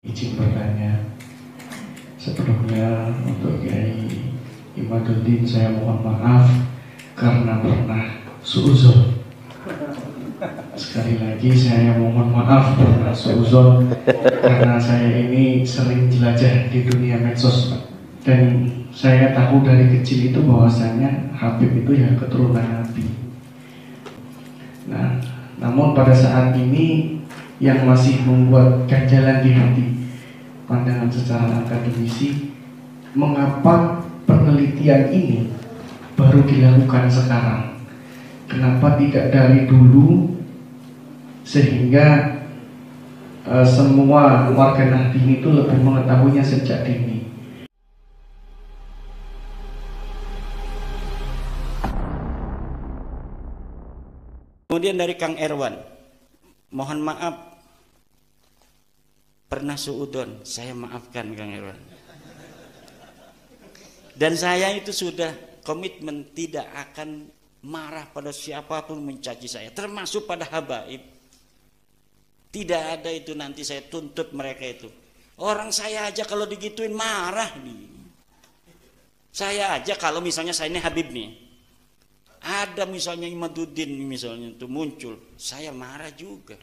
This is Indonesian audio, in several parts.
Izin bertanya, sebelumnya untuk Kiai Imaduddin saya mohon maaf karena pernah suuzon. Sekali lagi saya mohon maaf pernah suuzon karena saya ini sering jelajah di dunia medsos, dan saya tahu dari kecil itu bahwasanya Habib itu ya keturunan Nabi. Nah, namun pada saat ini yang masih membuat ganjalan di hati pandangan secara akademisi, mengapa penelitian ini baru dilakukan sekarang? Kenapa tidak dari dulu sehingga semua warga Nahdien itu lebih mengetahuinya sejak dini? Kemudian dari Kang Erwan, mohon maaf pernah suudon, saya maafkan Kang Erwan. Dan saya itu sudah komitmen tidak akan marah pada siapapun mencaci saya, termasuk pada habaib. Tidak ada itu nanti saya tuntut mereka itu. Orang saya aja kalau digituin marah nih. Saya aja kalau misalnya saya ini Habib nih, ada misalnya Imaduddin misalnya itu muncul, saya marah juga.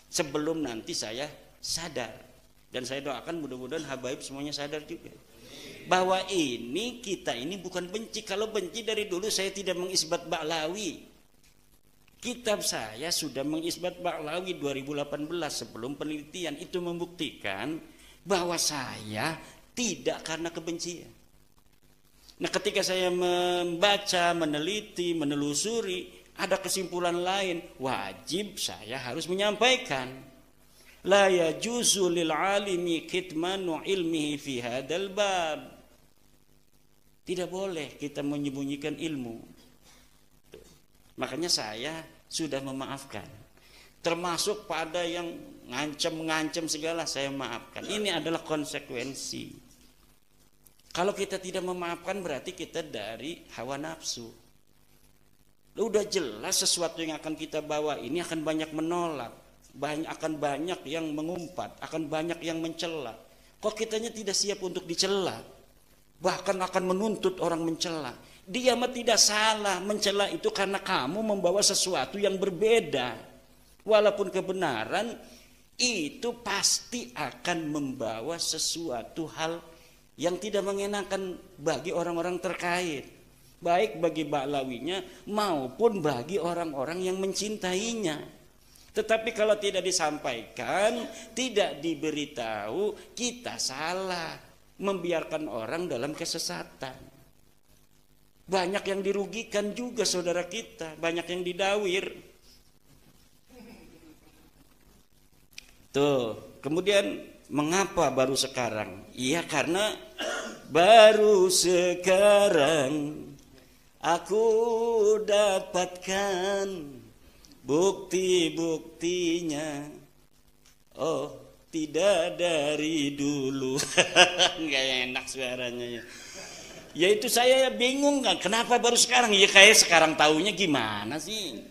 Sebelum nanti saya sadar, dan saya doakan mudah-mudahan habaib semuanya sadar juga bahwa ini kita ini bukan benci. Kalau benci dari dulu saya tidak mengisbat Ba'lawi. Kitab saya sudah mengisbat Ba'lawi 2018 sebelum penelitian, itu membuktikan bahwa saya tidak karena kebencian. Nah, ketika saya membaca, meneliti, menelusuri, ada kesimpulan lain, wajib saya harus menyampaikan. La yajuzu lil alimi kitmanu ilmihi fi hadzal bab. Tidak boleh kita menyembunyikan ilmu. Makanya saya sudah memaafkan. Termasuk pada yang ngancam segala saya maafkan. Ini adalah konsekuensi. Kalau kita tidak memaafkan berarti kita dari hawa nafsu. Udah jelas sesuatu yang akan kita bawa ini akan banyak menolak, akan banyak yang mengumpat, akan banyak yang mencela. Kok kitanya tidak siap untuk dicela? Bahkan akan menuntut orang mencela. Dia mah tidak salah, mencela itu karena kamu membawa sesuatu yang berbeda. Walaupun kebenaran itu pasti akan membawa sesuatu hal yang tidak mengenakan bagi orang-orang terkait, baik bagi Ba'lawinya maupun bagi orang-orang yang mencintainya. Tetapi kalau tidak disampaikan, tidak diberitahu, kita salah, membiarkan orang dalam kesesatan. Banyak yang dirugikan juga saudara kita, banyak yang didawir. Tuh, kemudian mengapa baru sekarang? Iya, karena baru sekarang aku dapatkan bukti-buktinya. Oh, tidak dari dulu. Nggak enak suaranya ya. Ya itu saya bingung kan, kenapa baru sekarang? Ya kayak sekarang taunya gimana sih?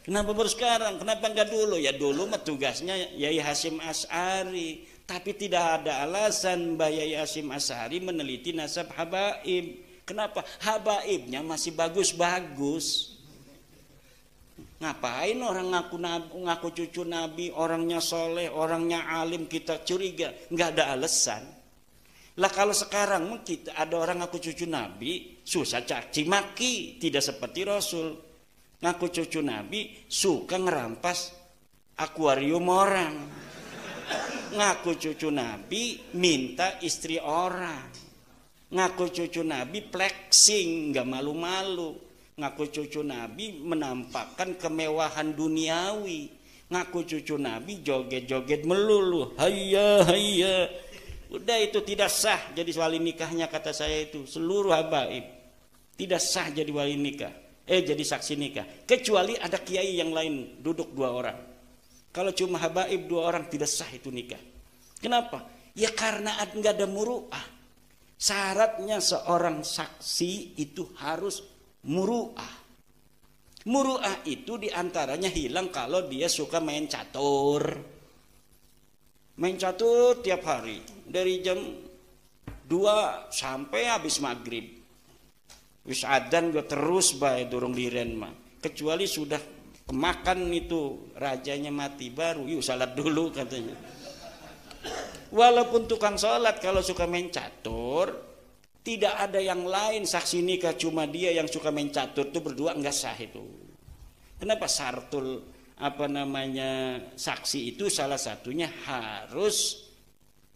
Kenapa baru sekarang? Kenapa enggak dulu? Ya dulu mah tugasnya Yai Hasyim Asy'ari, tapi tidak ada alasan Mbak Yai Hasyim Asy'ari meneliti nasab habaib. Kenapa? Habaibnya masih bagus-bagus. Ngapain orang ngaku cucu Nabi, orangnya soleh, orangnya alim, kita curiga? Enggak ada alasan. Lah kalau sekarang kita ada orang ngaku cucu Nabi, susah caci maki, tidak seperti Rasul. Ngaku cucu Nabi suka ngerampas akuarium orang. Ngaku cucu Nabi minta istri orang. Ngaku cucu Nabi flexing, nggak malu-malu. Ngaku cucu Nabi menampakkan kemewahan duniawi. Ngaku cucu Nabi joget-joget melulu, hayya hayya. Udah itu tidak sah jadi wali nikahnya, kata saya itu seluruh habaib tidak sah jadi wali nikah. Jadi saksi nikah, kecuali ada kiai yang lain duduk 2 orang. Kalau cuma habaib 2 orang tidak sah itu nikah. Kenapa? Ya karena nggak ada muru'ah. Syaratnya seorang saksi itu harus muru'ah. Muru'ah itu diantaranya hilang kalau dia suka main catur. main catur tiap hari dari jam 2 sampai habis maghrib. Wis adzan gue terus bae durung liren mah. Kecuali sudah kemakan itu rajanya mati baru yuk salat dulu katanya. Walaupun tukang salat kalau suka main catur, tidak ada yang lain saksi nikah, cuma dia yang suka main catur itu berdua enggak sah itu. Kenapa? Sartul saksi itu salah satunya harus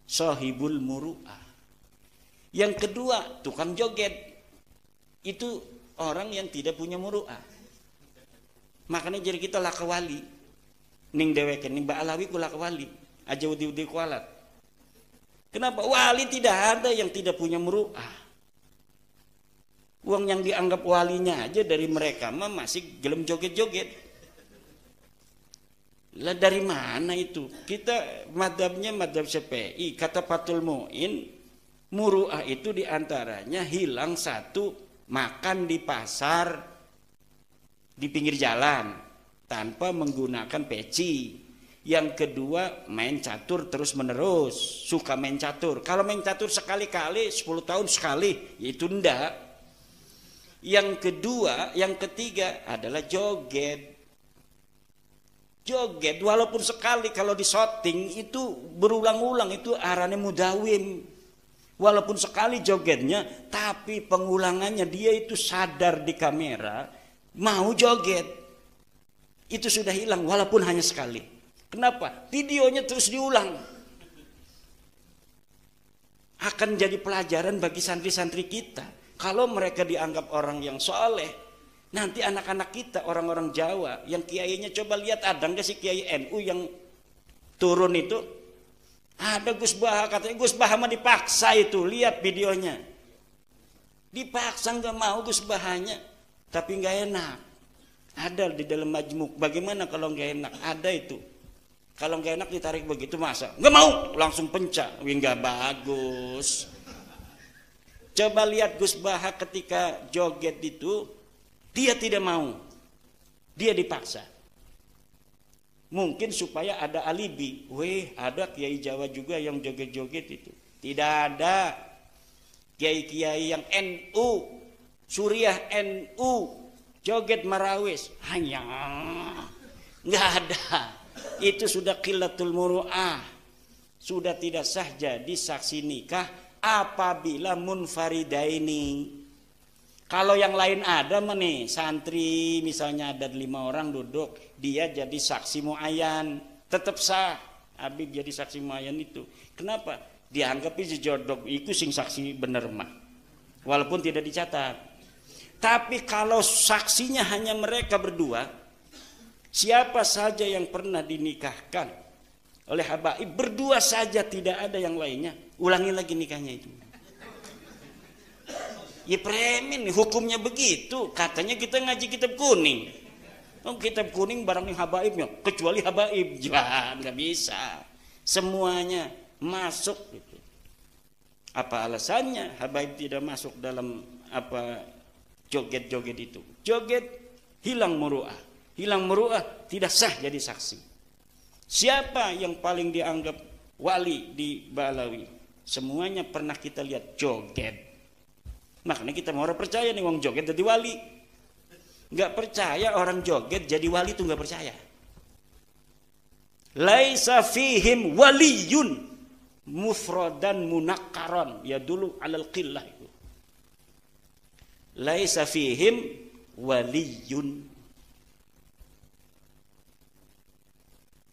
sohibul muru'ah. Yang kedua tukang joget itu orang yang tidak punya muru'ah. Makanya jadi kita laka wali ning deweken ning Ba'alawi ku laka wali aja udi-udi kualat. Kenapa? Wali tidak ada yang tidak punya muru'ah. Uang yang dianggap walinya aja dari mereka mah masih gelem joget-joget. Lah dari mana itu? Kita madhabnya madhab Syafi'i. Kata Fathul Mu'in, muru'ah itu diantaranya hilang satu, makan di pasar di pinggir jalan tanpa menggunakan peci. Yang kedua main catur terus menerus, suka main catur. Kalau main catur sekali-kali 10 tahun sekali, itu ndak. Yang kedua, yang ketiga adalah joget. Joget walaupun sekali kalau di shooting itu berulang-ulang itu arane mudawim. Walaupun sekali jogetnya tapi pengulangannya dia itu sadar di kamera mau joget. Itu sudah hilang walaupun hanya sekali. Kenapa? Videonya terus diulang. Akan jadi pelajaran bagi santri-santri kita. Kalau mereka dianggap orang yang soleh, nanti anak-anak kita orang-orang Jawa yang kiainya coba lihat ada nggak sih kiai NU yang turun itu? Ada Gus Baha, katanya Gus Baha mah dipaksa itu, lihat videonya. Dipaksa nggak mau Gus Bahanya, tapi nggak enak. Ada di dalam majmuk. Bagaimana kalau nggak enak? Ada itu. Kalau nggak enak ditarik begitu masa? Nggak mau, langsung pencak. Wih nggak bagus. Coba lihat Gus Baha ketika joget itu. Dia tidak mau, dia dipaksa. Mungkin supaya ada alibi. Weh, ada kiai Jawa juga yang joget-joget itu. Tidak ada kiai-kiai yang NU, Suriah NU, joget marawis. Hanya nggak ada. Itu sudah qillatul muru'ah. Sudah tidak sah jadi saksi nikah apabila munfaridaini. Kalau yang lain ada nih santri misalnya ada 5 orang duduk, dia jadi saksi muayyan, tetap sah. Habib jadi saksi muayyan itu. Kenapa? Dianggap itu jodoh, itu sing saksi bener mah. Walaupun tidak dicatat. Tapi kalau saksinya hanya mereka berdua, siapa saja yang pernah dinikahkan oleh habaib berdua saja, tidak ada yang lainnya, ulangi lagi nikahnya itu. Ya premen, hukumnya begitu. Katanya kita ngaji kitab kuning. Oh, kitab kuning barang yang habaibnya, kecuali habaib. Ya, nggak bisa. Semuanya masuk gitu. Apa alasannya habaib tidak masuk dalam apa joget-joget itu? Joget hilang muru'ah. Hilang muru'ah tidak sah jadi saksi. Siapa yang paling dianggap wali di Ba'alawi? Semuanya pernah kita lihat joget. Makanya kita mau orang percaya nih, wong joget jadi wali. Nggak percaya orang joget jadi wali itu nggak percaya. Laisa fihim waliyun mufradan munakkaron ya dulu alal qillah itu. Laisa fihim waliyun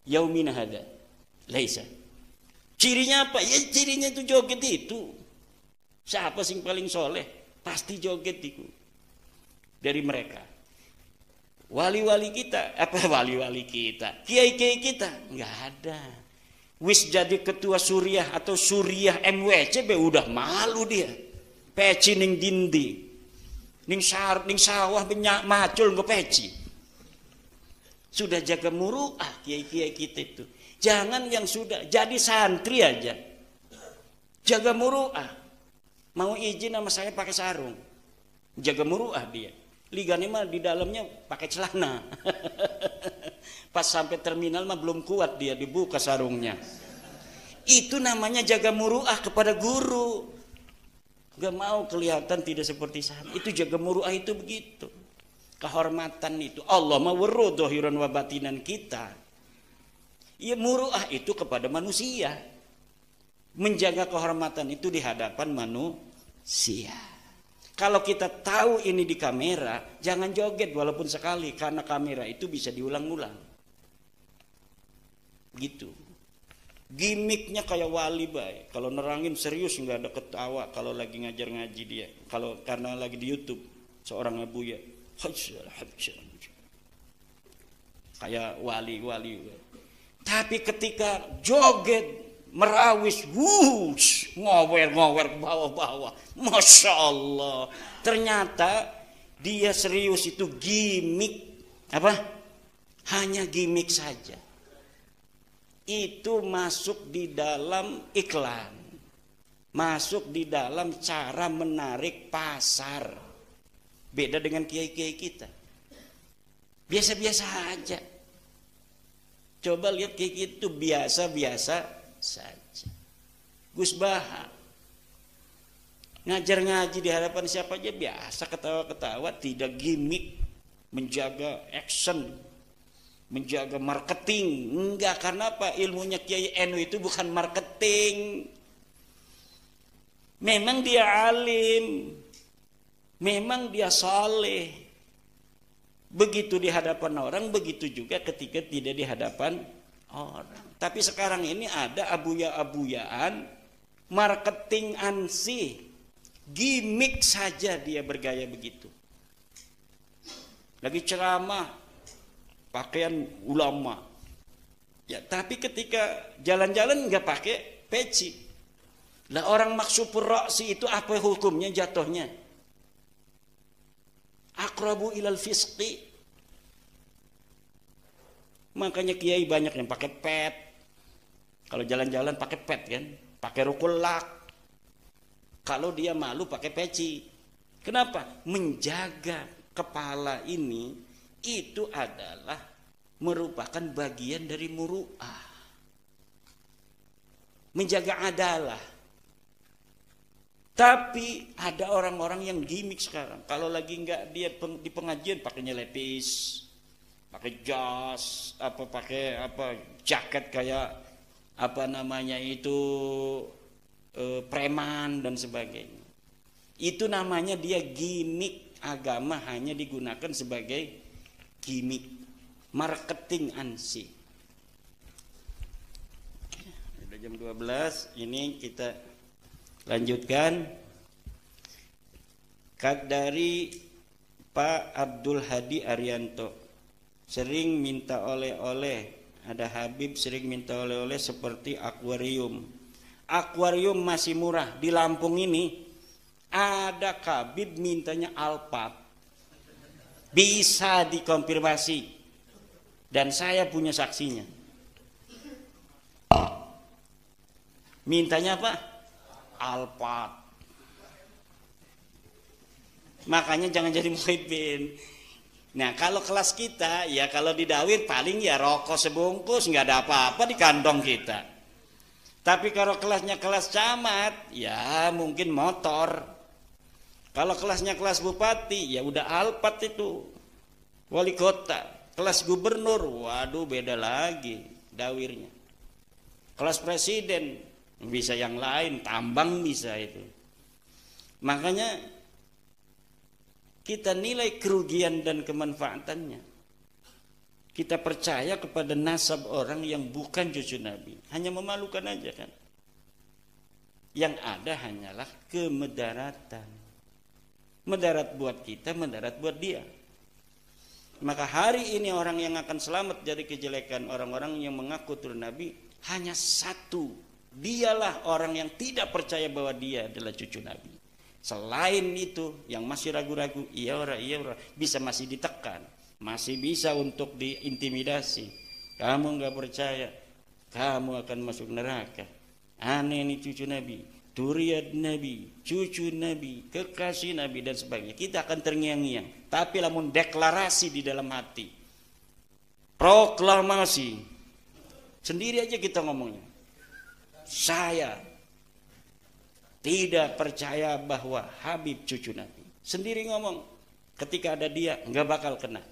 yaumina hada. Laisa. Cirinya apa? Ya cirinya itu joget itu. Siapa sing paling soleh? Pasti joget itu dari mereka. Wali-wali kita, apa wali-wali kita, kiai-kiai kita nggak ada. Wis jadi ketua Suriah atau Suriah MWC be udah malu dia. Peci ning dindi, ning sawah banyak macul nggak peci. Sudah jaga muru'ah kiai-kiai kita itu. Jangan yang sudah jadi santri aja, jaga muru'ah. Mau izin sama saya pakai sarung, jaga muru'ah dia. Liganya mah di dalamnya pakai celana. Pas sampai terminal mah belum kuat dia dibuka sarungnya. Itu namanya jaga muruah kepada guru. Gak mau kelihatan tidak seperti sahabat. Itu jaga muruah itu begitu. Kehormatan itu. Allah mawarru dhahiran wa batinan kita. Ya muruah itu kepada manusia. Menjaga kehormatan itu di hadapan manusia. Kalau kita tahu ini di kamera, jangan joget walaupun sekali. Karena kamera itu bisa diulang-ulang. Gitu. Gimiknya kayak wali baik. Kalau nerangin serius nggak ada ketawa. Kalau lagi ngajar ngaji dia. Kalau karena lagi di YouTube seorang abuya, kayak wali. Tapi ketika joget, merawis, wush, ngower ke bawah-bawah, masya Allah. Ternyata dia serius itu gimik apa? Hanya gimik saja. Itu masuk di dalam iklan, masuk di dalam cara menarik pasar. Beda dengan kiai-kiai kita, biasa-biasa aja. Coba lihat kiai itu biasa-biasa saja. Gus Baha ngajar ngaji di hadapan siapa aja biasa, ketawa-ketawa, tidak gimmick, menjaga action, menjaga marketing. Enggak, karena apa? Ilmunya Kiai NU itu bukan marketing. Memang dia alim, memang dia saleh. Begitu di hadapan orang, begitu juga ketika tidak di hadapan orang. Tapi sekarang ini ada abuya-abuyaan, marketing ansih, gimmick saja dia bergaya begitu. Lagi ceramah, pakaian ulama. Ya, tapi ketika jalan-jalan nggak pakai peci. Lah orang maksupur ra'si itu apa hukumnya jatuhnya? Aqrabu ilal fisqi. Makanya kiai banyak yang pakai pet. Kalau jalan-jalan pakai pet kan, pakai rukul lak. Kalau dia malu pakai peci. Kenapa? Menjaga kepala ini itu adalah merupakan bagian dari muru'ah. Menjaga adalah. Tapi ada orang-orang yang gimmick sekarang. Kalau lagi nggak dia di pengajian pakainya lepis, pakai jas, pakai jaket kayak apa namanya itu preman dan sebagainya. Itu namanya dia gimmick. Agama hanya digunakan sebagai gimmick, marketing ansih. Udah jam 12, ini kita lanjutkan. Dari Pak Abdul Hadi Arianto, sering minta oleh-oleh. Ada Habib sering minta oleh-oleh seperti akuarium. Akuarium masih murah. Di Lampung ini ada Habib mintanya Alphard. Bisa dikonfirmasi. Dan saya punya saksinya. Mintanya apa? Alphard. Makanya jangan jadi muhibin. Nah kalau kelas kita, ya kalau di Dawir paling ya rokok sebungkus, nggak ada apa-apa di kantong kita. Tapi kalau kelasnya kelas camat, ya mungkin motor. Kalau kelasnya kelas bupati, ya udah Alphard itu. Wali kota, kelas gubernur, waduh beda lagi Dawirnya. Kelas presiden, bisa yang lain, tambang bisa itu. Makanya kita nilai kerugian dan kemanfaatannya. Kita percaya kepada nasab orang yang bukan cucu Nabi. Hanya memalukan aja kan. Yang ada hanyalah kemedaratan. Mendarat buat kita, mendarat buat dia. Maka hari ini orang yang akan selamat dari kejelekan orang-orang yang mengaku turun Nabi hanya satu. Dialah orang yang tidak percaya bahwa dia adalah cucu Nabi. Selain itu yang masih ragu-ragu, iya ora, bisa masih ditekan, masih bisa untuk diintimidasi. Kamu nggak percaya, kamu akan masuk neraka. Aneh ini cucu Nabi, duriat Nabi, cucu Nabi, kekasih Nabi dan sebagainya. Kita akan terngiang-ngiang. Tapi lamun deklarasi di dalam hati, proklamasi, sendiri aja kita ngomongnya. saya tidak percaya bahwa Habib cucu Nabi. Sendiri ngomong, ketika ada dia nggak bakal kena.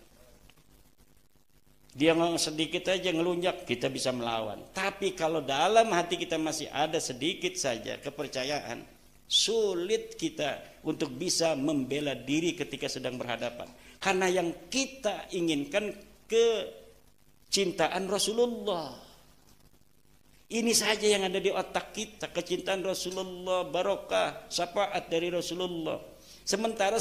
Dia ngomong sedikit aja ngelunjak, kita bisa melawan. Tapi kalau dalam hati kita masih ada sedikit saja kepercayaan, sulit kita untuk bisa membela diri ketika sedang berhadapan. Karena yang kita inginkan kecintaan Rasulullah. Ini saja yang ada di otak kita, kecintaan Rasulullah, barokah, syafaat dari Rasulullah. Sementara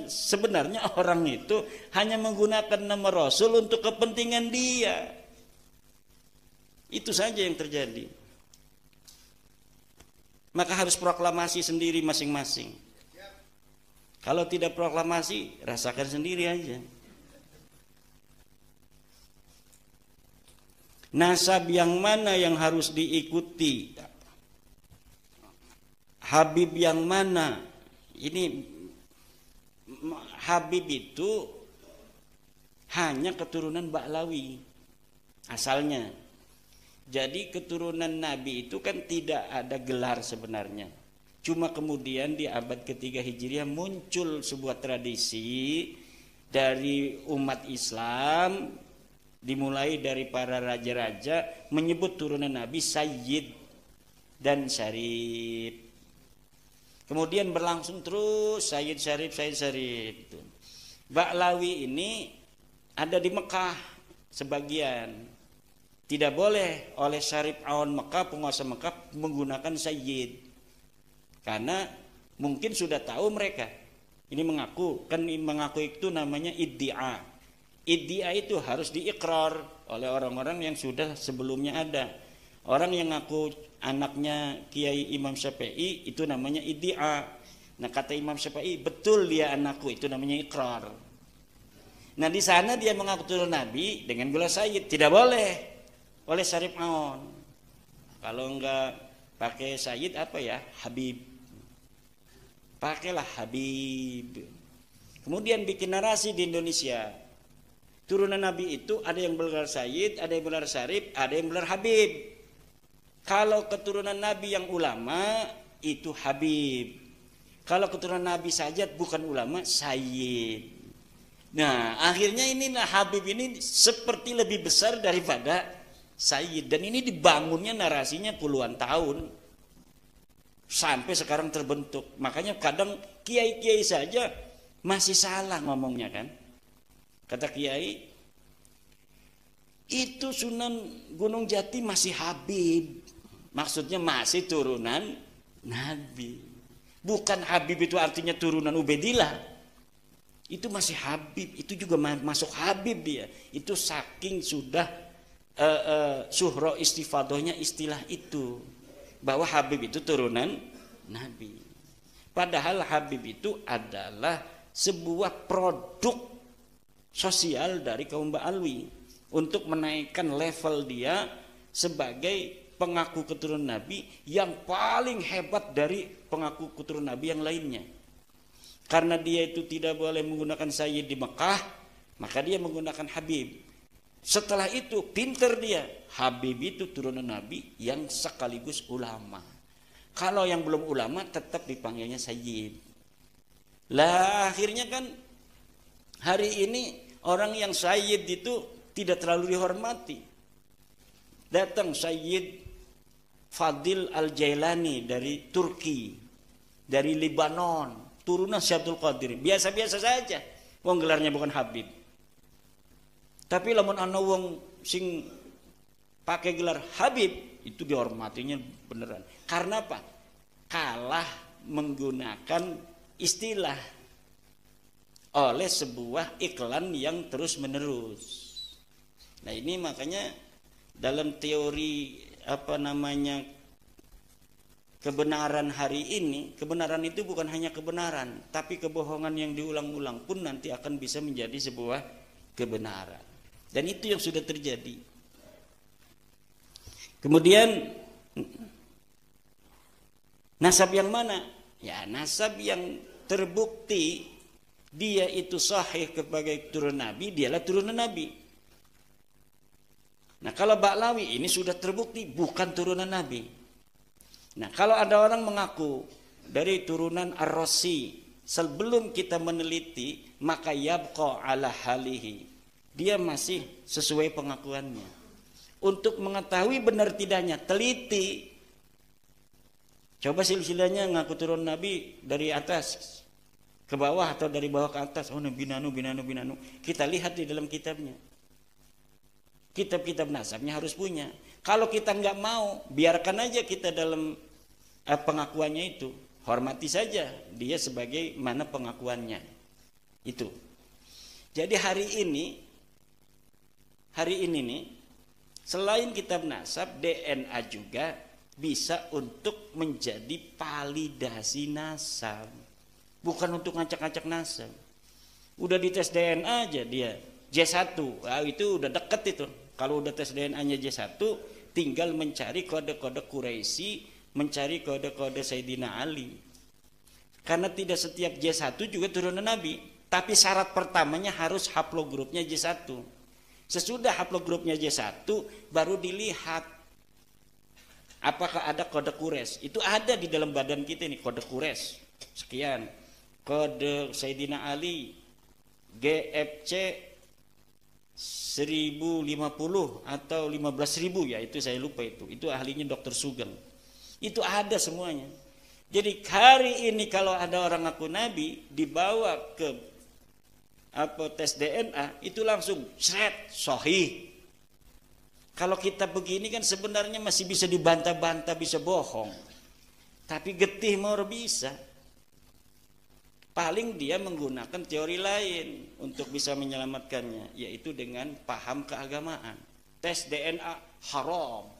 sebenarnya orang itu hanya menggunakan nama Rasul untuk kepentingan dia. Itu saja yang terjadi. Maka harus proklamasi sendiri masing-masing. Kalau tidak proklamasi, rasakan sendiri aja. Nasab yang mana yang harus diikuti? Habib yang mana? Ini Habib itu hanya keturunan Ba'lawi asalnya. Jadi keturunan Nabi itu kan tidak ada gelar sebenarnya. Cuma kemudian di abad ketiga Hijriah muncul sebuah tradisi dari umat Islam, dimulai dari para raja-raja menyebut turunan Nabi Sayyid dan Syarif. Kemudian berlangsung terus Sayyid Syarif, Sayyid Syarif. Ba'lawi ini ada di Mekah sebagian. Tidak boleh oleh Syarif Awan Mekah, penguasa Mekah menggunakan Sayyid. Karena mungkin sudah tahu mereka. Ini mengaku, kan mengaku itu namanya iddia. Iddia itu harus diikrar oleh orang-orang yang sudah sebelumnya ada. Orang yang ngaku anaknya Kiai Imam Syafi'i itu namanya iddia. Nah kata Imam Syafi'i, betul dia anakku, itu namanya ikrar. Nah di sana dia mengaku turun Nabi dengan gelar Sayyid, tidak boleh oleh Syarif Aon. Kalau enggak pakai Sayyid apa ya? Habib. Pakailah Habib. Kemudian bikin narasi di Indonesia. Turunan Nabi itu ada yang bergelar Sayyid, ada yang bergelar Syarif, ada yang bergelar Habib. Kalau keturunan Nabi yang ulama itu Habib. Kalau keturunan Nabi saja bukan ulama, Sayyid. Nah akhirnya inilah Habib ini seperti lebih besar daripada Sayyid. Dan ini dibangunnya narasinya puluhan tahun. Sampai sekarang terbentuk. Makanya kadang kiai-kiai saja masih salah ngomongnya kan. Kata kiai, itu Sunan Gunung Jati masih Habib. Maksudnya masih turunan Nabi. Bukan Habib itu artinya turunan Ubaidillah. Itu masih Habib. Itu juga masuk Habib dia. Itu saking sudah suhro istifadohnya istilah itu. Bahwa Habib itu turunan Nabi. Padahal Habib itu adalah sebuah produk sosial dari kaum Ba'alwi. Untuk menaikkan level dia sebagai pengaku keturunan Nabi yang paling hebat dari pengaku keturunan Nabi yang lainnya. Karena dia itu tidak boleh menggunakan Sayyid di Mekah, maka dia menggunakan Habib. Setelah itu pinter dia. Habib itu turunan Nabi yang sekaligus ulama. Kalau yang belum ulama tetap dipanggilnya Sayyid. Lah akhirnya kan hari ini orang yang Sayyid itu tidak terlalu dihormati. Datang Sayyid Fadil Al-Jailani dari Turki, dari Lebanon, turunan Syabdul Qadir. Biasa-biasa saja. Wong gelarnya bukan Habib. Tapi lamun ana wong sing pakai gelar Habib itu dihormatinya beneran. Karena apa? Kalah menggunakan istilah oleh sebuah iklan yang terus menerus. Nah ini makanya dalam teori kebenaran hari ini, kebenaran itu bukan hanya kebenaran, tapi kebohongan yang diulang-ulang pun nanti akan bisa menjadi sebuah kebenaran. Dan itu yang sudah terjadi. Kemudian nasab yang mana? Ya nasab yang terbukti dia itu sahih sebagai turunan Nabi, dialah turunan Nabi. Nah kalau Ba'lawi ini sudah terbukti bukan turunan Nabi. Nah, kalau ada orang mengaku dari turunan Ar-Rasi, sebelum kita meneliti, maka yabqa ala halihi. Dia masih sesuai pengakuannya. Untuk mengetahui benar tidaknya, teliti. Coba silsilahnya ngaku turun Nabi dari atas ke bawah atau dari bawah ke atas. Oh, binanu. Kita lihat di dalam kitabnya. Kitab-kitab nasabnya harus punya. Kalau kita nggak mau, biarkan aja kita dalam pengakuannya itu. Hormati saja dia sebagai mana pengakuannya. Itu. Jadi hari ini nih, selain kitab nasab, DNA juga bisa untuk menjadi validasi nasab. Bukan untuk ngacak-ngacak nasab. Udah dites DNA aja dia. J1, itu udah deket itu. Kalau udah tes DNA-nya J1, tinggal mencari kode-kode Quraisy, mencari kode-kode Sayyidina Ali. Karena tidak setiap J1 juga turunan Nabi. Tapi syarat pertamanya harus haplogrupnya J1. Sesudah haplogrupnya J1, baru dilihat apakah ada kode Quraisy. Itu ada di dalam badan kita ini, kode Quraisy. Sekian. Kode Sayyidina Ali, GFC 1050 atau 15.000 ya, itu saya lupa itu ahlinya Dr. Sugeng. Itu ada semuanya. Jadi hari ini kalau ada orang ngaku Nabi dibawa ke tes DNA, itu langsung sahih. Kalau kita begini kan sebenarnya masih bisa dibantah-bantah, bisa bohong. Tapi getih mau bisa. Paling dia menggunakan teori lain untuk bisa menyelamatkannya, yaitu dengan paham keagamaan. Tes DNA haram.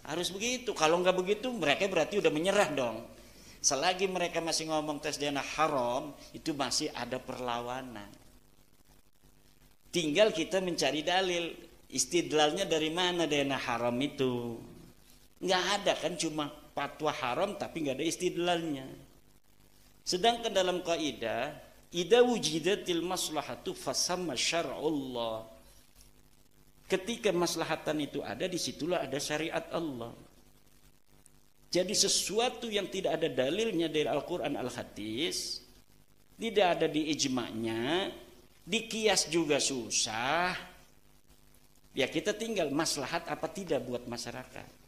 Harus begitu. Kalau nggak begitu, mereka berarti udah menyerah dong. Selagi mereka masih ngomong tes DNA haram, itu masih ada perlawanan. Tinggal kita mencari dalil. Istidlalnya dari mana DNA haram itu? Nggak ada kan, cuma fatwa haram tapi nggak ada istidlalnya. Sedangkan dalam kaidah, idza wujidatil maslahatu fasamma syar'ullah. Ketika maslahatan itu ada, disitulah ada syariat Allah. Jadi sesuatu yang tidak ada dalilnya dari Al-Quran Al-Hadis, tidak ada di ijma'nya, di qiyas juga susah, ya kita tinggal maslahat apa tidak buat masyarakat.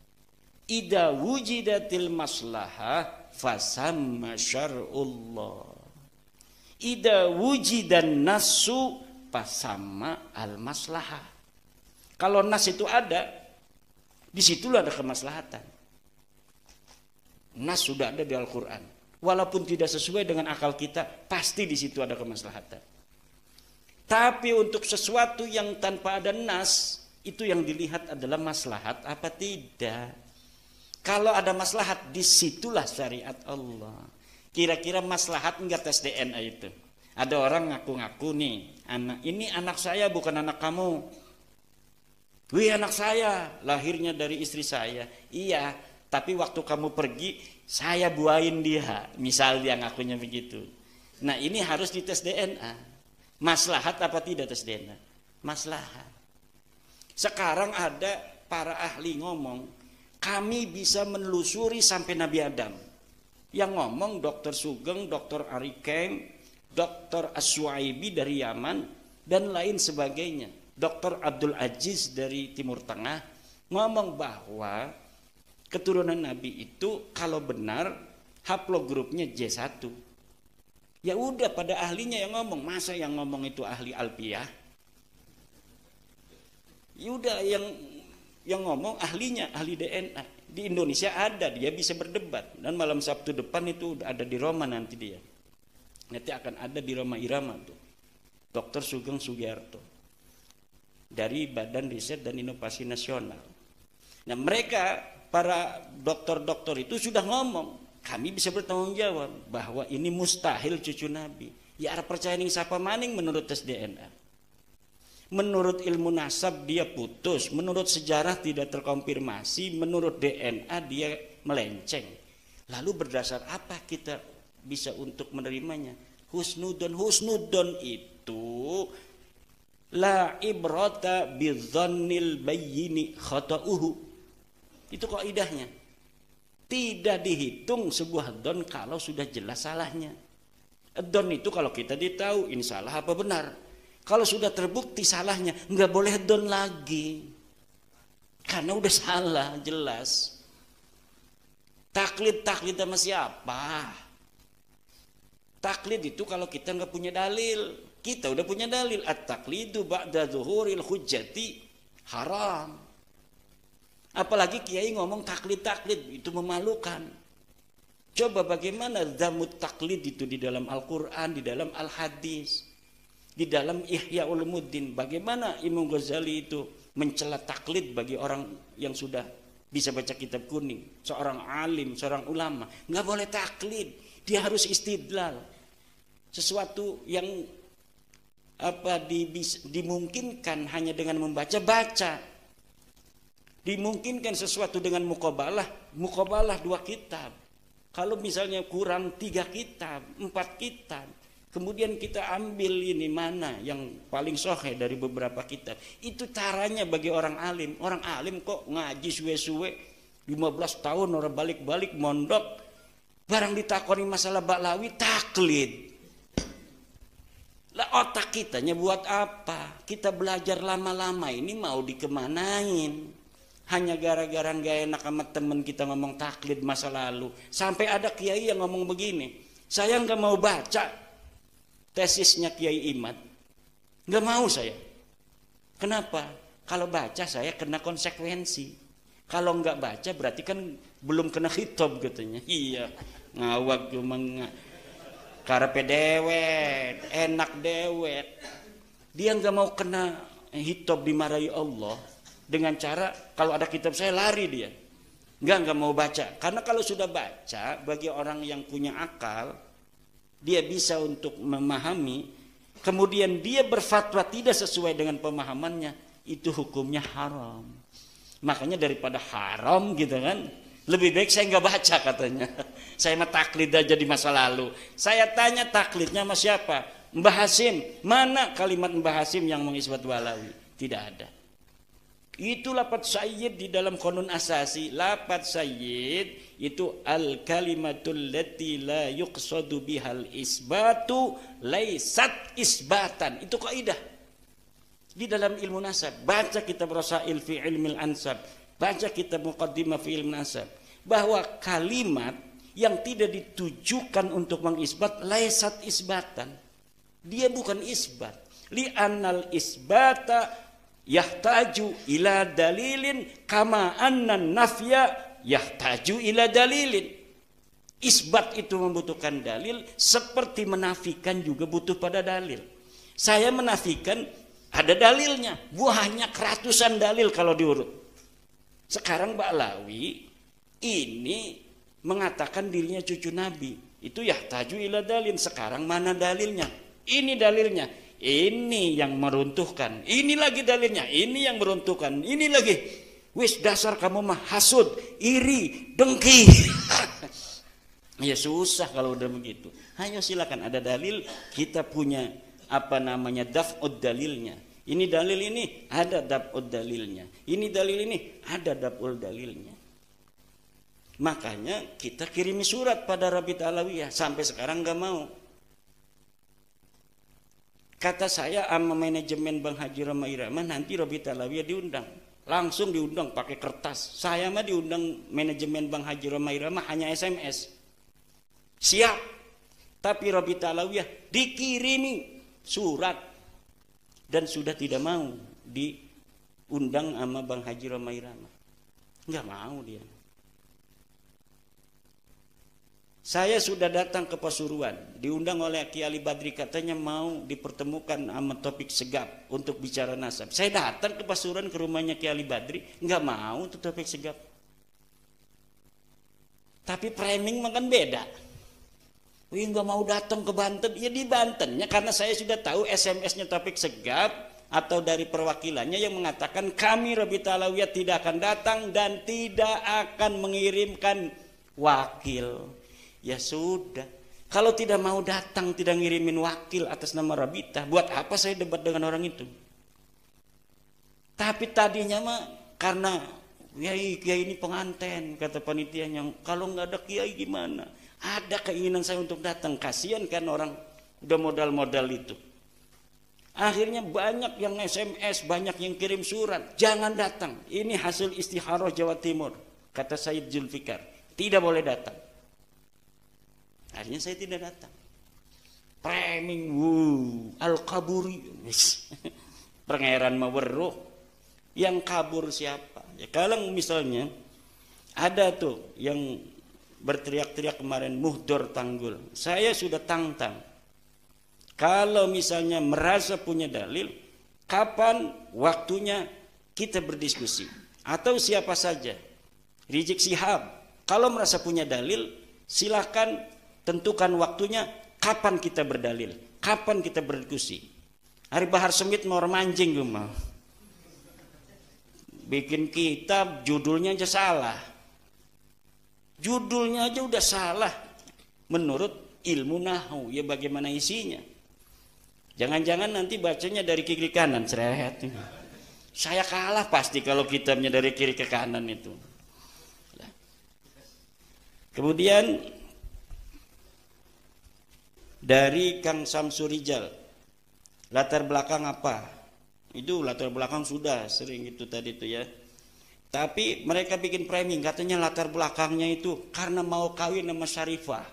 Idza wujidatil maslahah fasamma syar'ullah. Idza wujidan nasu fasamma al-maslahah. Kalau nas itu ada, disitulah ada kemaslahatan. Nas sudah ada di Al-Quran. Walaupun tidak sesuai dengan akal kita, pasti di situ ada kemaslahatan. Tapi untuk sesuatu yang tanpa ada nas, itu yang dilihat adalah maslahat apa tidak. Kalau ada maslahat, disitulah syariat Allah. Kira-kira maslahat enggak tes DNA itu? Ada orang ngaku-ngaku nih, ini anak saya bukan anak kamu. Wih, anak saya, lahirnya dari istri saya. Iya, tapi waktu kamu pergi, saya buahin dia. Misal dia ngakunya begitu. Nah, ini harus dites DNA. Maslahat apa tidak tes DNA? Maslahat. Sekarang ada para ahli ngomong, kami bisa menelusuri sampai Nabi Adam. Yang ngomong Dr. Sugeng, Dr. Ari Keng, Dr. As-Suaibi dari Yaman, dan lain sebagainya. Dr. Abdul Aziz dari Timur Tengah ngomong bahwa keturunan Nabi itu kalau benar haplogrupnya J1. Ya udah, pada ahlinya yang ngomong. Masa yang ngomong itu ahli alfiah? Ya udah, yang ngomong ahlinya, ahli DNA. Di Indonesia ada, dia bisa berdebat. Dan malam Sabtu depan itu udah ada di Roma nanti dia. Nanti akan ada di Roma Irama tuh. Dr. Sugeng Sugiarto dari Badan Riset dan Inovasi Nasional. Nah, mereka para dokter-dokter itu sudah ngomong, kami bisa bertanggung jawab bahwa ini mustahil cucu Nabi. Ya arep percaya ning sapa maning menurut tes DNA. Menurut ilmu nasab dia putus, menurut sejarah tidak terkonfirmasi, menurut DNA dia melenceng. Lalu berdasar apa kita bisa untuk menerimanya? Husnudon itu la ibrata bidzannil bayyini khata'uhu. Itu kaidahnya. Tidak dihitung sebuah don kalau sudah jelas salahnya. Don itu kalau kita ditahu ini salah apa benar. Kalau sudah terbukti salahnya, nggak boleh don lagi. Karena udah salah, jelas. Taklid sama siapa? Taklid itu kalau kita nggak punya dalil. Kita udah punya dalil. At-taklidu ba'da zuhuril hujjati haram. Apalagi kiai ngomong taklid itu memalukan. Coba bagaimana zamut taklid itu di dalam Al-Quran, di dalam Al-Hadis, di dalam Ihya Ulumuddin. Bagaimana Imam Ghazali itu mencela taklid bagi orang yang sudah bisa baca kitab kuning, seorang alim, seorang ulama. Nggak boleh taklid, dia harus istidlal. Sesuatu yang dimungkinkan hanya dengan baca. Dimungkinkan sesuatu dengan muqabalah 2 kitab. Kalau misalnya kurang 3 kitab, 4 kitab, kemudian kita ambil ini mana yang paling sahih dari beberapa kitab. Itu caranya bagi orang alim. Orang alim kok ngaji suwe-suwe 15 tahun orang balik-balik mondok, barang ditakoni masalah Ba'lawi taklid. Lah otak kitanya buat apa? Kita belajar lama-lama ini mau dikemanain? Hanya gara-gara gak enak sama temen kita ngomong taklid masa lalu. Sampai ada kiai yang ngomong begini, saya gak mau baca tesisnya Kiai Imad. Gak mau saya. Kenapa? Kalau baca saya kena konsekuensi. Kalau gak baca berarti kan belum kena khitab katanya. Iya, ngawak cuma karepe dewet, enak dewet. Dia gak mau kena khitab dimarahi Allah. Dengan cara kalau ada kitab saya lari dia. Enggak mau baca. Karena kalau sudah baca, bagi orang yang punya akal, dia bisa untuk memahami, kemudian dia berfatwa tidak sesuai dengan pemahamannya, itu hukumnya haram. Makanya daripada haram gitu kan, lebih baik saya nggak baca katanya. Saya mah taklid aja di masa lalu. Saya tanya taklidnya sama siapa? Mbah Hasim. Mana kalimat Mbah Hasim yang mengisbat Ba'lawi? Tidak ada. Itu lafaz sayyid di dalam Qanun Asasi. Lafaz sayyid itu al kalimatul lati la yuqsadu bihal isbatu laisat isbatan. Itu kaidah di dalam ilmu nasab. Baca kitab Rasail fi ilmil ansab, baca kitab Muqaddimah fi ilmil nasab, bahwa kalimat yang tidak ditujukan untuk mengisbat laisat isbatan. Dia bukan isbat. Li annal isbata yahtaju ila dalilin kama anna nafya yahtaju ila dalilin. Isbat itu membutuhkan dalil, seperti menafikan juga butuh pada dalil. Saya menafikan ada dalilnya, banyak ratusan dalil kalau diurut. Sekarang Ba'lawi ini mengatakan dirinya cucu Nabi, itu yahtaju ila dalil. Sekarang mana dalilnya? Ini dalilnya. Ini yang meruntuhkan, ini lagi dalilnya, ini yang meruntuhkan, ini lagi. Wis dasar kamu mah hasud, iri, dengki. Ya susah kalau udah begitu. Ayo silakan ada dalil, kita punya daf'ud dalilnya. Ini dalil ini ada daf'ud dalilnya. Ini dalil ini ada daf'ul dalilnya. Makanya kita kirimi surat pada Rabita Alawiyah, sampai sekarang nggak mau. Kata saya sama manajemen Bang Haji Roma Irama, nanti Rabita Alawiyah diundang. Langsung diundang pakai kertas. Saya mah diundang manajemen Bang Haji Roma Irama hanya SMS. Siap. Tapi Rabita Alawiyah dikirimi surat dan sudah tidak mau diundang sama Bang Haji Roma Irama. Enggak mau dia. Saya sudah datang ke Pasuruan, diundang oleh Ki Ali Badri, katanya mau dipertemukan sama Topik Segap untuk bicara nasab. Saya datang ke Pasuruan ke rumahnya Ki Ali Badri, nggak mau tuh Topik Segap. Tapi framing makan beda. Wih, nggak mau datang ke Banten, ya di Bantennya karena saya sudah tahu SMS-nya Topik Segap atau dari perwakilannya yang mengatakan kami Rabita Alawiyah tidak akan datang dan tidak akan mengirimkan wakil. Ya sudah, kalau tidak mau datang, tidak ngirimin wakil atas nama Rabita, buat apa saya debat dengan orang itu? Tapi tadinya mah karena Kiai ini penganten, kata panitianya. Kalau nggak ada kiai gimana? Ada keinginan saya untuk datang. Kasihan kan orang udah modal-modal itu. Akhirnya banyak yang SMS, banyak yang kirim surat. Jangan datang. Ini hasil istikharah Jawa Timur, kata Said Zulfikar. Tidak boleh datang. Akhirnya saya tidak datang. Framing, al-kaburi. Pangeran maweruh. Yang kabur siapa? Ya kalau misalnya ada tuh yang berteriak-teriak kemarin muhdor tanggul. Saya sudah tantang. Kalau misalnya merasa punya dalil, kapan waktunya kita berdiskusi? Atau siapa saja? Rizik Syihab. Kalau merasa punya dalil, silahkan tentukan waktunya kapan kita berdalil, kapan kita berdiskusi. Hari Bahar Semit mau mancing mah. Bikin kitab judulnya aja salah. Judulnya aja udah salah menurut ilmu nahwu, ya bagaimana isinya? Jangan-jangan nanti bacanya dari kiri ke kanan, seret. Saya kalah pasti kalau kitabnya dari kiri ke kanan itu. Kemudian dari Kang Samsurijal, latar belakang apa? Itu latar belakang sudah sering itu tadi itu ya. Tapi mereka bikin framing, katanya latar belakangnya itu karena mau kawin sama Syarifah.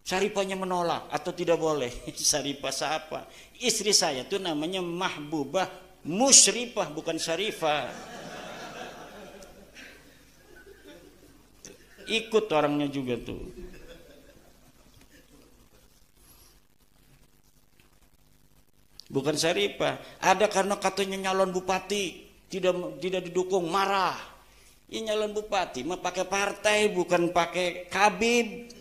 Syarifahnya menolak atau tidak boleh. Syarifah siapa? Istri saya tuh namanya Mahbubah Musyrifah, bukan Syarifah. Ikut orangnya juga tuh. Bukan Syarifah. Ada karena katanya nyalon bupati tidak didukung, marah. Ini nyalon bupati mah pakai partai, bukan pakai kabib.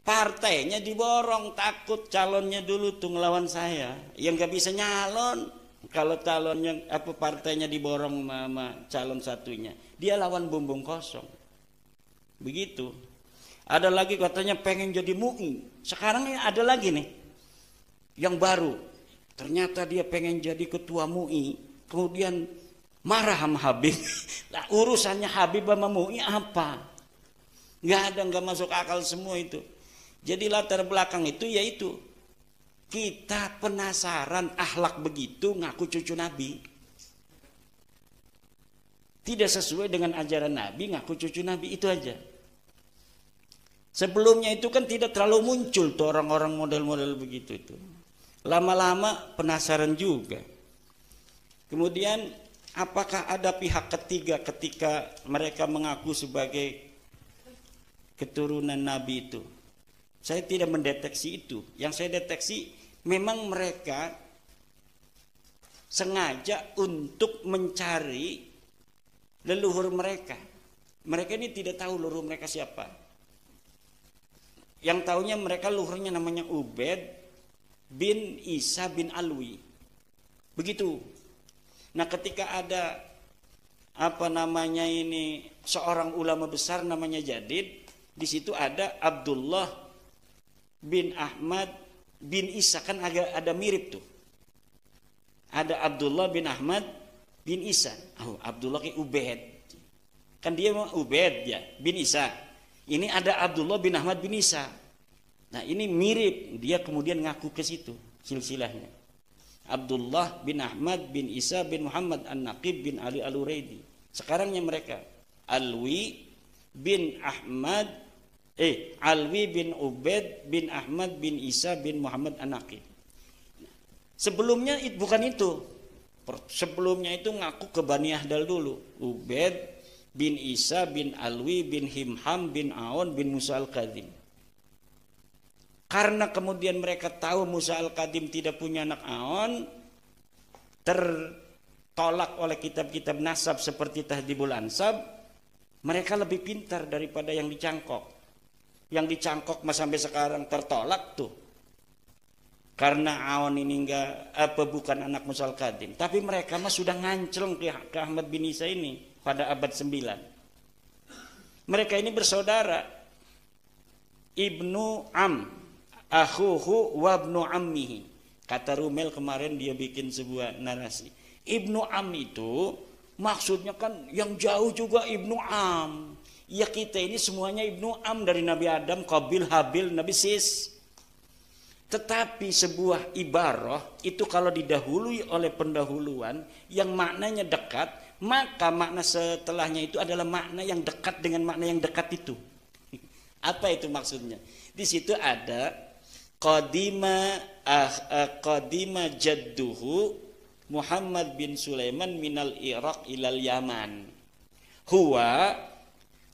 Partainya diborong, takut calonnya dulu tuh ngelawan saya. Yang nggak bisa nyalon kalau calonnya partainya diborong sama calon satunya. Dia lawan bumbung kosong. Begitu. Ada lagi katanya pengen jadi MUI. Sekarang ada lagi nih yang baru, ternyata dia pengen jadi ketua MUI, kemudian marah sama Habib. Lah urusannya Habib sama MUI apa? Nggak masuk akal semua itu. Jadi latar belakang itu yaitu kita penasaran akhlak begitu ngaku cucu Nabi. Tidak sesuai dengan ajaran Nabi, ngaku cucu Nabi, itu aja. Sebelumnya itu kan tidak terlalu muncul tuh orang-orang model-model begitu itu. Lama-lama penasaran juga. Kemudian apakah ada pihak ketiga ketika mereka mengaku sebagai keturunan Nabi itu? Saya tidak mendeteksi itu. Yang saya deteksi memang mereka sengaja untuk mencari leluhur mereka. Mereka ini tidak tahu leluhur mereka siapa. Yang tahunya mereka leluhurnya namanya Ubaid bin Isa bin Alwi. Begitu. Nah, ketika ada seorang ulama besar namanya Jadid, di situ ada Abdullah bin Ahmad bin Isa, kan ada mirip tuh. Ada Abdullah bin Ahmad bin Isa. Oh, Abdullah kayak Ubaid. Kan dia Ubaid ya, bin Isa. Ini ada Abdullah bin Ahmad bin Isa. Nah, ini mirip, dia kemudian ngaku ke situ silsilahnya. Abdullah bin Ahmad bin Isa bin Muhammad An-Naqib bin Ali Al-Uraidi. Sekarangnya mereka Alwi bin Ubaid bin Ahmad bin Isa bin Muhammad An-Naqib. Sebelumnya bukan itu. Sebelumnya itu ngaku ke Bani Ahdal dulu. Ubaid bin Isa bin Alwi bin Himham bin Aon bin Musa Al-Kadim. Karena kemudian mereka tahu Musa Al-Kadim tidak punya anak Aon, tertolak oleh kitab-kitab nasab seperti Tahdhibul Ansab, mereka lebih pintar daripada yang dicangkok. Yang dicangkok sampai sekarang tertolak tuh. Karena Aon ini bukan anak Musa Al-Kadim. Tapi mereka sudah nganclong ke Ahmad bin Isa ini pada abad 9. Mereka ini bersaudara. Ibnu Am, akhuhu wabnu ammihi. Kata Rumel kemarin dia bikin sebuah narasi. Ibnu Am itu Maksudnya kan yang jauh juga Ibnu Am. Ya kita ini semuanya Ibnu Am dari Nabi Adam, Qabil, Habil, Nabi Sis. Tetapi sebuah ibarah itu kalau didahului oleh pendahuluan yang maknanya dekat, maka makna setelahnya itu adalah makna yang dekat dengan makna yang dekat itu. Apa itu maksudnya? Di situ ada qadima jadduhu Muhammad bin Sulaiman minal Iraq ilal Yaman. Huwa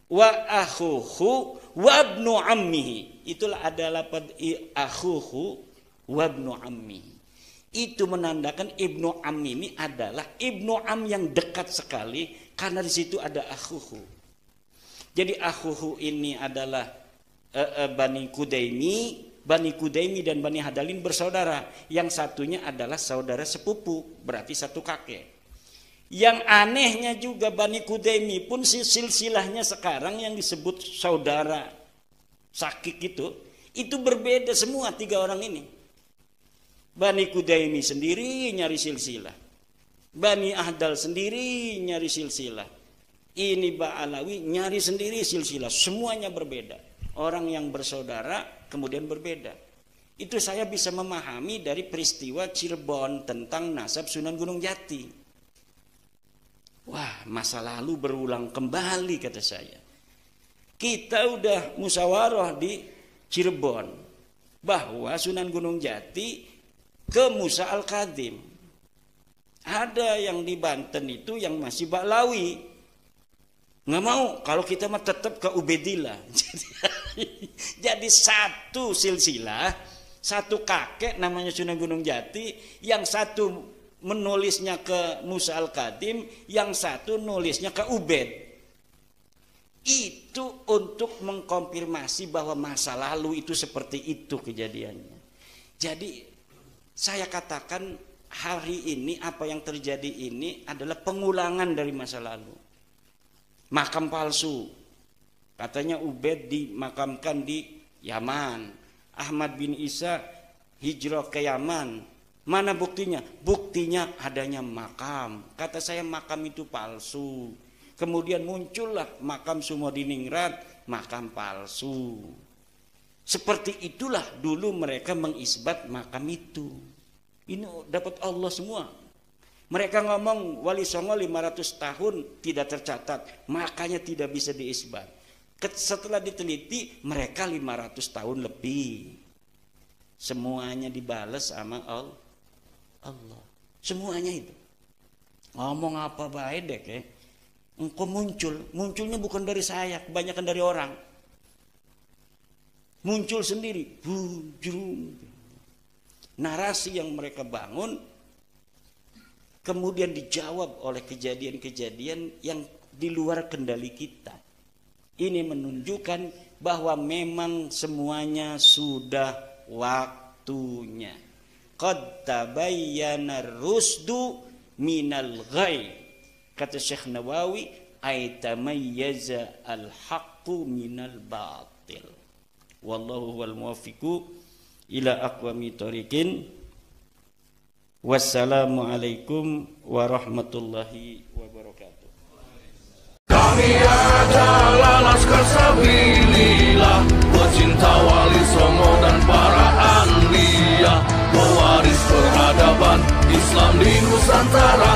wa akhuhu wa ibnu ammihi. Itulah adalah akhuhu wa ibnu ammihi. Itu menandakan Ibnu Am ini adalah Ibnu Am yang dekat sekali karena di situ ada akhuhu. Jadi akhuhu ini adalah Bani Kudaimi, Bani Kudaimi dan Bani Hadalin bersaudara. Yang satunya adalah saudara sepupu, berarti satu kakek. Yang anehnya juga Bani Kudaimi pun silsilahnya sekarang yang disebut saudara sakik itu berbeda semua tiga orang ini. Bani Kudaimi sendiri nyari silsilah, Bani Ahdal sendiri nyari silsilah, ini Ba'alawi nyari sendiri silsilah, semuanya berbeda. Orang yang bersaudara kemudian berbeda. Itu saya bisa memahami dari peristiwa Cirebon tentang nasab Sunan Gunung Jati. Wah, masa lalu berulang kembali kata saya. Kita udah musyawarah di Cirebon bahwa Sunan Gunung Jati ke Musa Al-Kadim. Ada yang di Banten itu yang masih Ba'lawi. Nggak mau, kalau kita mah tetap ke Ubedillah. Jadi satu silsilah, satu kakek namanya Sunan Gunung Jati, yang satu menulisnya ke Musa Al-Kadim, yang satu nulisnya ke Ubed. Itu untuk mengkonfirmasi bahwa masa lalu itu seperti itu kejadiannya. Jadi saya katakan hari ini apa yang terjadi ini adalah pengulangan dari masa lalu. Makam palsu. Katanya Ubed dimakamkan di Yaman. Ahmad bin Isa hijrah ke Yaman. Mana buktinya? Buktinya adanya makam. Kata saya makam itu palsu. Kemudian muncullah makam Sumodiningrat, makam palsu. Seperti itulah dulu mereka mengisbat makam itu. Ini dapat Allah semua. Mereka ngomong Wali Songo 500 tahun tidak tercatat, makanya tidak bisa diisbat. Setelah diteliti mereka 500 tahun lebih. Semuanya dibalas sama Allah. Semuanya itu. Ngomong apa baik deh ya. Engkau munculnya bukan dari saya, kebanyakan dari orang. Muncul sendiri, narasi yang mereka bangun kemudian dijawab oleh kejadian-kejadian yang di luar kendali kita. Ini menunjukkan bahwa memang semuanya sudah waktunya. Qad tabayyana rusdu minal ghai. Kata Syekh Nawawi, ay tamayyaza al-haqqu minal batil. Wallahu wal muwaffiqu ila aqwami thoriqin. Wassalamualaikum warahmatullahi wabarakatuh. Kami adalah Laskar Sabilillah, pecinta Wali Songo dan para anbiya, pewaris peradaban Islam di Nusantara.